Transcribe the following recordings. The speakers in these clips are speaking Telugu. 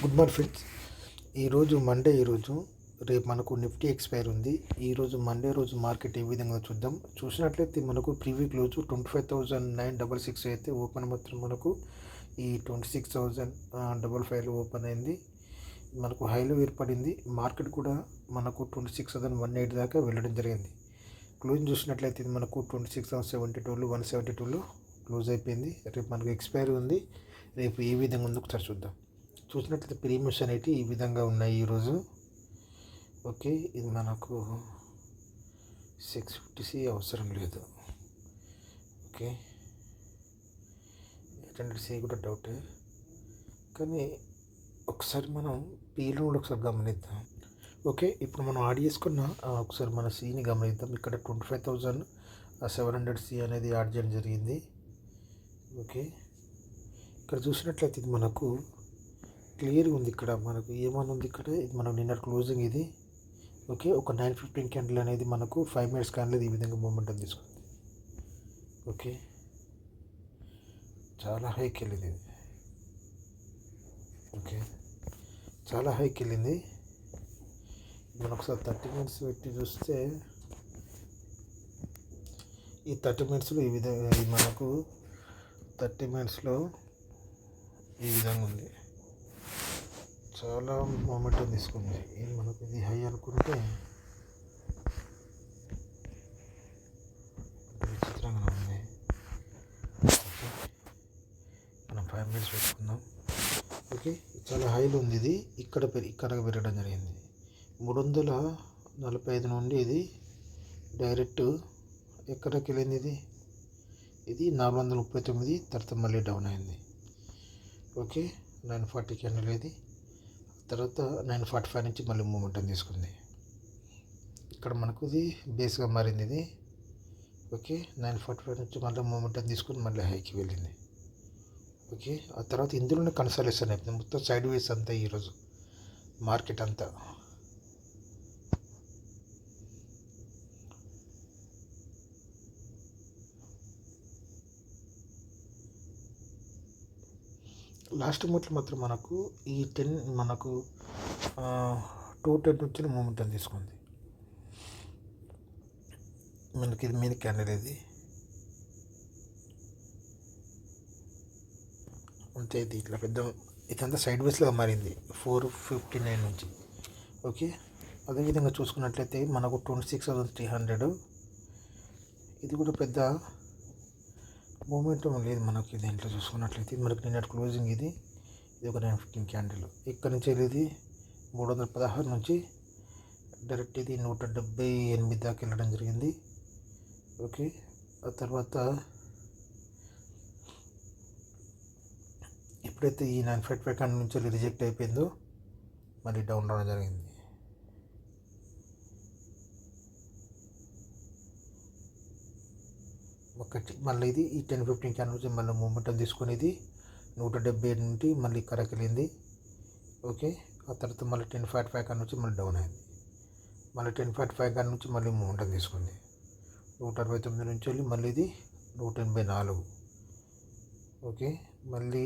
Good morning friends. ఈరోజు మండే. రేపు మనకు నిఫ్టీ ఎక్స్పైర్ ఉంది. ఈరోజు మండే రోజు మార్కెట్ ఏ విధంగా చూద్దాం. చూసినట్లయితే మనకు ప్రీవియస్ క్లోజ్ 25,966 అయితే ఓపెన్ మాత్రం మనకు ఈ 26,055 ఓపెన్ అయింది. మనకు హైలో ఏర్పడింది. మార్కెట్ కూడా మనకు 26,180 దాకా వెళ్ళడం జరిగింది. క్లోజ్ చూసినట్లయితే ఇది మనకు 26,072 172లో క్లోజ్ అయిపోయింది. రేపు మనకు ఎక్స్పైరీ ఉంది. రేపు ఏ విధంగా ఉందో ఒకసారి చూద్దాం. చూసినట్లయితే ప్రీమియమ్స్ అనేవి ఈ విధంగా ఉన్నాయి ఈరోజు. ఓకే, ఇది మనకు 650 అవసరం లేదు. ఓకే, 800 కూడా డౌటే, కానీ ఒకసారి మనం పీలో కూడా ఒకసారి గమనిద్దాం. ఓకే, ఇప్పుడు మనం యాడ్ చేసుకున్న ఒకసారి మన సీని గమనిద్దాం. ఇక్కడ 25,700 అనేది యాడ్ చేయడం జరిగింది. ఓకే, ఇక్కడ చూసినట్లయితే ఇది మనకు క్లియర్గా ఉంది. ఇక్కడ మనకు ఏమని ఉంది, ఇక్కడ ఇది మనకు నిన్న క్లోజింగ్ ఇది. ఓకే, ఒక 915 క్యాండిల్ అనేది మనకు 5 మినిట్స్ క్యాండిల్ ఈ విధంగా మూమెంటం తీసుకుంది. ఓకే, చాలా హైకి వెళ్ళింది ఇది. ఓకే, చాలా హైకి వెళ్ళింది. మనం ఒకసారి 30 మినిట్స్ పెట్టి చూస్తే ఈ 30 మినిట్స్లో ఈ విధంగా ఇది మనకు 30 మినిట్స్లో ఈ విధంగా ఉంది. చాలా మూమెంటం తీసుకుంది. ఇది మనకు ఇది హై అనుకుంటే విచిత్రంగా ఉంది. మనం 5 మినిట్స్ పెట్టుకుందాం. ఓకే, చాలా హైలో ఉంది. ఇది ఇక్కడ పెరగడం జరిగింది. 345 నుండి ఇది డైరెక్ట్ ఎక్కడికి వెళ్ళింది. ఇది 439, తర్వాత మళ్ళీ డౌన్ అయింది. ఓకే, 940 క్యాండిల్ ఇది. తర్వాత 945 నుంచి మళ్ళీ మూమెంటం తీసుకుంది. ఇక్కడ మనకు ఇది బేస్గా మారింది ఇది. ఓకే, 945 నుంచి మళ్ళీ మూమెంటం తీసుకుని మళ్ళీ హైకి వెళ్ళింది. ఓకే, ఆ తర్వాత ఇందులోనే కన్సల్టేషన్ అయిపోయింది. మొత్తం సైడ్ వేస్ అంతా ఈరోజు మార్కెట్ అంతా. లాస్ట్ మూమెంట్లో మాత్రం మనకు ఈ 10 మనకు 210 నుంచి మూమెంటం తీసుకుంది. మనకి ఇది మెయిన్ క్యాండిల్ ఇది. అంతే, ఇది ఇట్లా పెద్ద ఇదంతా సైడ్ వేస్లో మారింది 459 నుంచి. ఓకే, అదేవిధంగా చూసుకున్నట్లయితే మనకు 26,300 ఇది కూడా పెద్ద మూమెంటం లేదు మనకి. దీంట్లో చూసుకున్నట్లయితే మనకి నిన్న క్లోజింగ్ ఇది ఒక 915 క్యాండిల్. ఇక్కడ నుంచి వెళ్ళేది 316 నుంచి డైరెక్ట్ ఇది 178 దాకా వెళ్ళడం జరిగింది. ఓకే, ఆ తర్వాత ఎప్పుడైతే ఈ 955 క్యాండిల్ నుంచి వెళ్ళి రిజెక్ట్ అయిపోయిందో మళ్ళీ డౌన్ రావడం జరిగింది. ఒకటి మళ్ళీ ఇది ఈ 10-15 క్యాండిల్ నుంచి మళ్ళీ మూమెంటం తీసుకునేది 170 నుండి మళ్ళీ ఇక్కడికి వెళ్ళింది. ఓకే, ఆ తర్వాత మళ్ళీ 1055 కాడ నుంచి మళ్ళీ డౌన్ అయింది. మళ్ళీ 1055 కాడ నుంచి మళ్ళీ మూమెంటం తీసుకుంది. 169 నుంచి వెళ్ళి మళ్ళీ ఇది 184. ఓకే, మళ్ళీ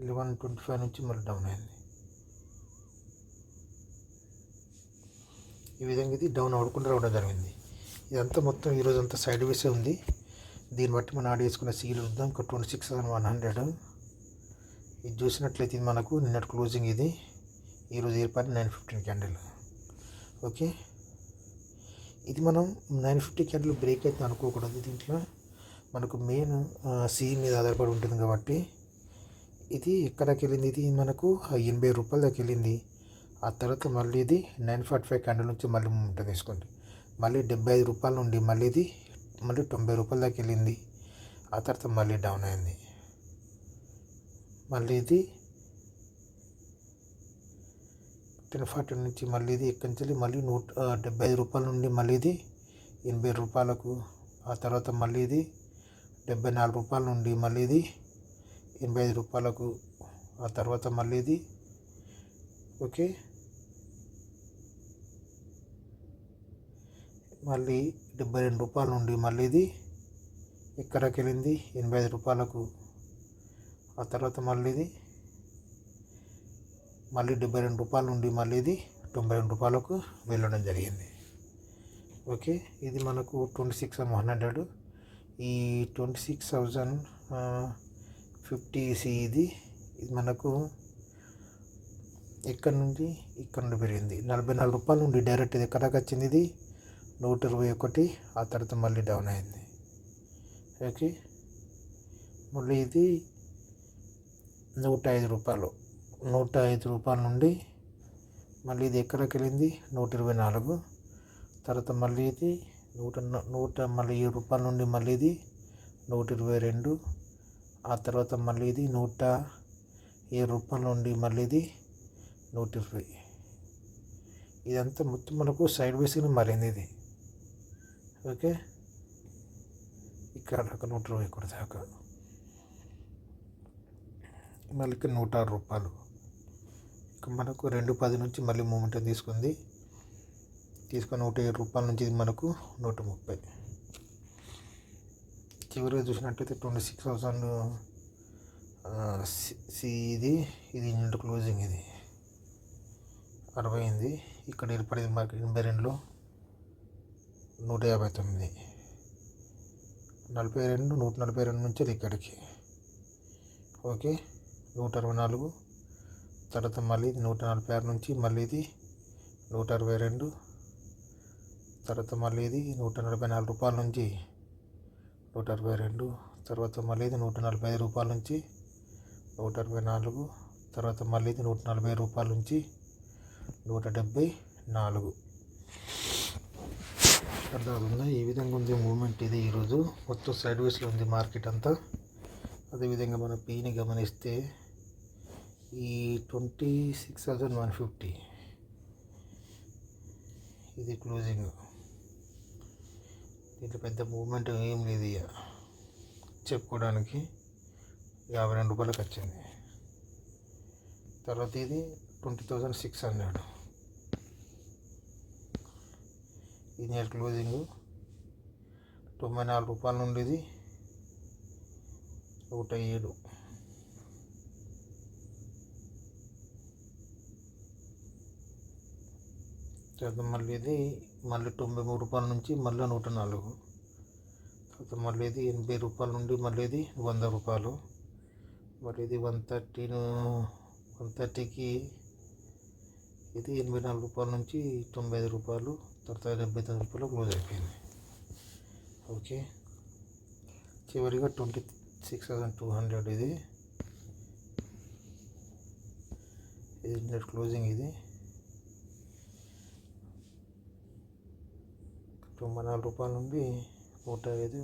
1125 నుంచి మళ్ళీ డౌన్ అయింది. ఈ విధంగా ఇది డౌన్ ఆడుకుంటూ రావడం జరిగింది. ఇదంతా మొత్తం ఈరోజు అంతా సైడ్ వేసే ఉంది. దీన్ని బట్టి మనం యాడ్ చేసుకున్న సీలు చూద్దాం. ఒక 26,100 ఇది చూసినట్లయితే ఇది మనకు నిన్నటి క్లోజింగ్ ఇది. ఈరోజు ఏర్పడిన 915 క్యాండిల్. ఓకే, ఇది మనం 950 క్యాండిల్ బ్రేక్ అయితే అనుకోకూడదు. దీంట్లో మనకు మెయిన్ సి మీద ఆధారపడి ఉంటుంది కాబట్టి ఇది ఎక్కడికి వెళ్ళింది, ఇది మనకు 80 రూపాయల దాకా వెళ్ళింది. ఆ తర్వాత మళ్ళీ ఇది 945 క్యాండిల్ నుంచి మళ్ళీ మూమెంటం తీసుకోండి. మళ్ళీ 75 రూపాయల నుండి మళ్ళీ ఇది మళ్ళీ 90 రూపాయల దాకా వెళ్ళింది. ఆ తర్వాత మళ్ళీ డౌన్ అయింది. మళ్ళీ ఇది 1040 నుంచి మళ్ళీ ఇది ఎక్కడి నుంచి మళ్ళీ 175 రూపాయల నుండి మళ్ళీ ఇది 80 రూపాయలకు. ఆ తర్వాత మళ్ళీ ఇది 74 రూపాయల నుండి మళ్ళీ ఇది 85 రూపాయలకు. ఆ తర్వాత మళ్ళీ ఇది ఓకే మళ్ళీ 72 రూపాయల నుండి మళ్ళీ ఇది ఎక్కడికి వెళ్ళింది 85 రూపాయలకు. ఆ తర్వాత మళ్ళీ ఇది మళ్ళీ 72 రూపాయల నుండి మళ్ళీ ఇది 92 రూపాయలకు వెళ్ళడం జరిగింది. ఓకే, ఇది మనకు 26,100. ఈ 26,050 ఇది మనకు ఇక్కడ నుండి పెరిగింది. 44 రూపాయల నుండి డైరెక్ట్ ఇది ఎక్కడికి వచ్చింది, ఇది 121. ఆ తర్వాత మళ్ళీ డౌన్ అయింది. ఓకే, మళ్ళీ ఇది 105 రూపాయలు. 105 రూపాయల నుండి మళ్ళీ ఇది ఎక్కడికి వెళ్ళింది, 124. తర్వాత మళ్ళీ ఇది 7 రూపాయల నుండి మళ్ళీ ఇది 122. ఆ తర్వాత మళ్ళీ ఇది 107 రూపాయల నుండి మళ్ళీ ఇది 120. ఇదంతా మొత్తం మనకు సైడ్ వేస్గా మారింది ఇది. ఓకే, ఇక్కడ దాకా 120 కూడా దాకా, మళ్ళీ ఇక్కడ 106 రూపాయలు. ఇక మనకు 2.10 నుంచి మళ్ళీ మూమెంట్ తీసుకొని 107 రూపాయల నుంచి ఇది మనకు 130. చివరిగా చూసినట్టయితే 26,000 ఇది నిన్నటి క్లోజింగ్, ఇది 60 అయింది. ఇక్కడ ఏర్పడింది మార్కెట్ 82లో 159, 142 నుంచి ఇక్కడికి. ఓకే, 164. తర్వాత మళ్ళీ 146 నుంచి మళ్ళీ ఇది 162. తర్వాత మళ్ళీ ఇది 144 రూపాయల నుంచి 162. తర్వాత మళ్ళీ ఇది 145 రూపాయల నుంచి 164. తర్వాత మళ్ళీ ఇది 140 రూపాయల నుంచి 174. అర్థమవుతుందా? ఈ విధంగా ఉంది మూమెంట్. ఇది ఈరోజు మొత్తం సైడ్ వేస్లో ఉంది మార్కెట్ అంతా. అదేవిధంగా మన పీని గమనిస్తే ఈ 26,150 ఇది క్లోజింగ్. దీంట్లో పెద్ద మూమెంట్ ఏం లేదు, ఇక చెప్పుకోవడానికి 52 రూపాయలకు వచ్చింది. తర్వాత ఇది 20,600 ఇది నేటి క్లోజింగ్. 94 రూపాయల నుండి ఇది 107. తర్వాత మళ్ళీ ఇది 93 రూపాయల నుంచి మళ్ళీ 104. తర్వాత మళ్ళీ ఇది 80 రూపాయల నుండి మళ్ళీ ఇది 100 రూపాయలు. మళ్ళీ ఇది 130కి ఇది 84 రూపాయల నుంచి 95 రూపాయలు. తర్వాత 79 రూపాయలు క్లోజ్ అయిపోయింది. ఓకే, చివరిగా 26,200 ఇది నెట్ క్లోజింగ్. ఇది 94 రూపాయల నుండి 105,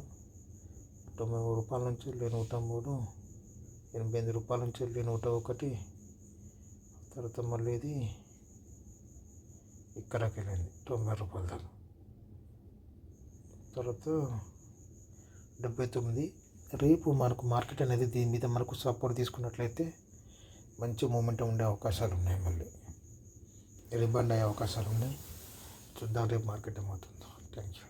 93 రూపాయల నుంచి 103, 88 రూపాయల నుంచి 101. తర్వాత మళ్ళీ ఇది ఇక్కడికి వెళ్ళింది 90 రూపాయల దాకా. తర్వాత 79. రేపు మనకు మార్కెట్ అనేది దీని మీద మనకు సపోర్ట్ తీసుకున్నట్లయితే మంచి మూమెంట్ ఉండే అవకాశాలు ఉన్నాయి. మళ్ళీ రిబాండ్ అయ్యే అవకాశాలు ఉన్నాయి. చూద్దాం రేపు మార్కెట్ ఏమవుతుందో. Thank you.